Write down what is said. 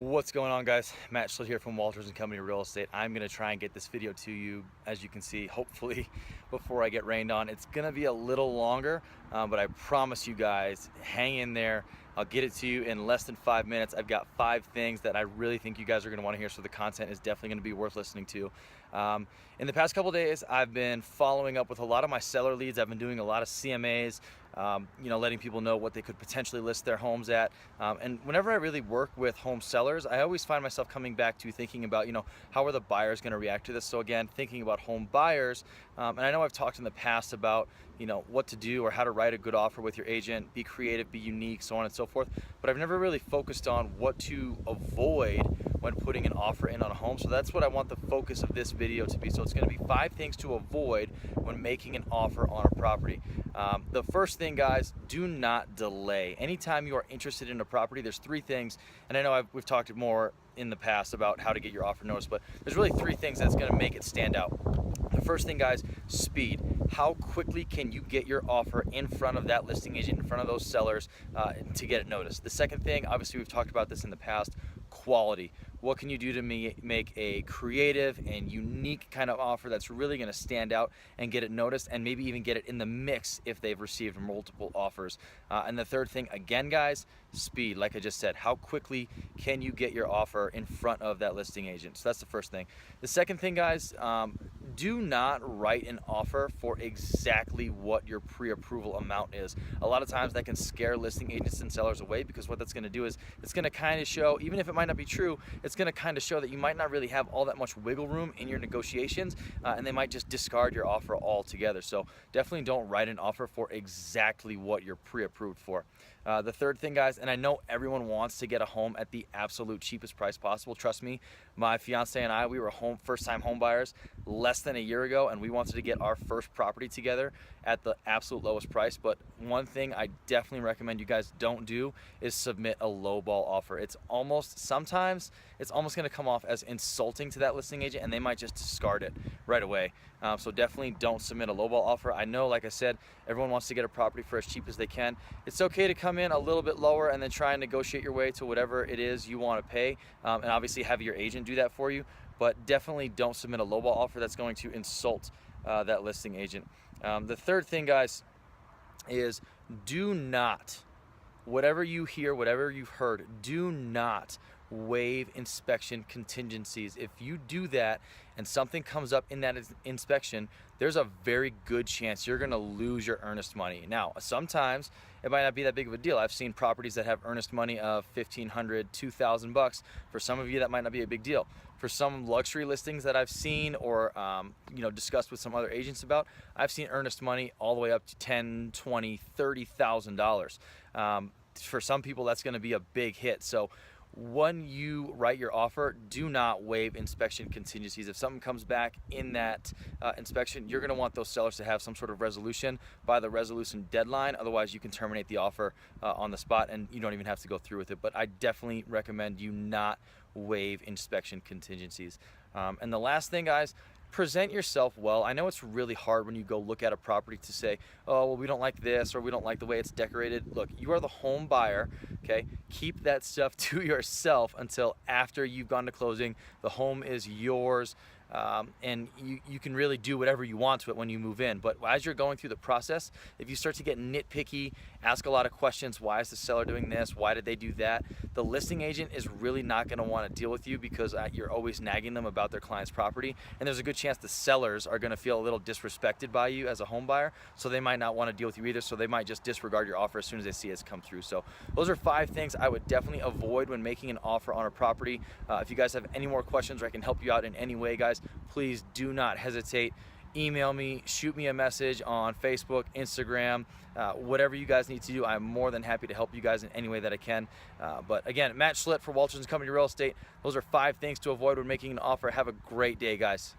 What's going on, guys? Matt Schlitt here from Walters & Company Real Estate. I'm going to try and get this video to you, as you can see, hopefully before I get rained on. It's going to be a little longer, but I promise you guys, hang in there. I'll get it to you in less than 5 minutes. I've got 5 things that I really think you guys are going to want to hear, so the content is definitely going to be worth listening to. In the past couple days, I've been following up with a lot of my seller leads. I've been doing a lot of CMAs, letting people know what they could potentially list their homes at. And whenever I really work with home sellers, I always find myself coming back to thinking about, how are the buyers going to react to this? So again, thinking about home buyers, and I know I've talked in the past about, what to do or how to write a good offer with your agent, be creative, be unique, so on and so forth. But I've never really focused on what to avoid when putting an offer in on a home. So that's what I want the focus of this video to be. So it's going to be 5 things to avoid when making an offer on a property. The first thing, guys, do not delay. Anytime you are interested in a property, there's 3 things, and I know we've talked more in the past about how to get your offer noticed, but there's really 3 things that's going to make it stand out. The first thing, guys, speed. How quickly can you get your offer in front of that listing agent, in front of those sellers, to get it noticed? The second thing, obviously we've talked about this in the past, quality. What can you do to make a creative and unique kind of offer that's really going to stand out and get it noticed, and maybe even get it in the mix if they've received multiple offers? And the third thing, again, guys, speed. Like I just said, how quickly can you get your offer in front of that listing agent? So that's the first thing. The second thing, guys, do not write an offer for exactly what your pre-approval amount is. A lot of times that can scare listing agents and sellers away, because what that's going to do is it's going to kind of show, even if it might not be true, it's going to kind of show that you might not really have all that much wiggle room in your negotiations, and they might just discard your offer altogether. So definitely don't write an offer for exactly what you're pre-approved for. The third thing, guys, and I know everyone wants to get a home at the absolute cheapest price possible. Trust me, my fiance and I, we were first-time home buyers less than a year ago, and we wanted to get our first property together at the absolute lowest price. But one thing I definitely recommend you guys don't do is submit a lowball offer. Sometimes it's almost going to come off as insulting to that listing agent, and they might just discard it right away. So definitely don't submit a lowball offer. I know, like I said, everyone wants to get a property for as cheap as they can. It's okay to come in a little bit lower and then try and negotiate your way to whatever it is you want to pay, and obviously have your agent do that for you. But definitely don't submit a lowball offer that's going to insult that listing agent. The third thing, guys, is do not, whatever you hear, whatever you've heard, do not waive inspection contingencies. If you do that and something comes up in that inspection, there's a very good chance you're going to lose your earnest money. Now, sometimes it might not be that big of a deal. I've seen properties that have earnest money of $1,500, $2,000. For some of you, that might not be a big deal. For some luxury listings that I've seen or discussed with some other agents about, I've seen earnest money all the way up to $10,000, $20,000, $30,000. For some people, that's going to be a big hit. So when you write your offer, do not waive inspection contingencies. If something comes back in that inspection, you're going to want those sellers to have some sort of resolution by the resolution deadline. Otherwise, you can terminate the offer on the spot, and you don't even have to go through with it. But I definitely recommend you not waive inspection contingencies. And the last thing, guys, present yourself well. I know it's really hard when you go look at a property to say, oh, well, we don't like this, or we don't like the way it's decorated. Look, you are the home buyer, okay? Keep that stuff to yourself until after you've gone to closing. The home is yours. And you can really do whatever you want to it when you move in. But as you're going through the process, if you start to get nitpicky, ask a lot of questions, why is the seller doing this? Why did they do that? The listing agent is really not going to want to deal with you, because you're always nagging them about their client's property. And there's a good chance the sellers are going to feel a little disrespected by you as a home buyer, so they might not want to deal with you either. So they might just disregard your offer as soon as they see it's come through. So those are 5 things I would definitely avoid when making an offer on a property. If you guys have any more questions or I can help you out in any way, guys, please do not hesitate. Email me, shoot me a message on Facebook, Instagram, whatever you guys need to do. I'm more than happy to help you guys in any way that I can. But again, Matt Schlitt for Walters & Company Real Estate. Those are 5 things to avoid when making an offer. Have a great day, guys.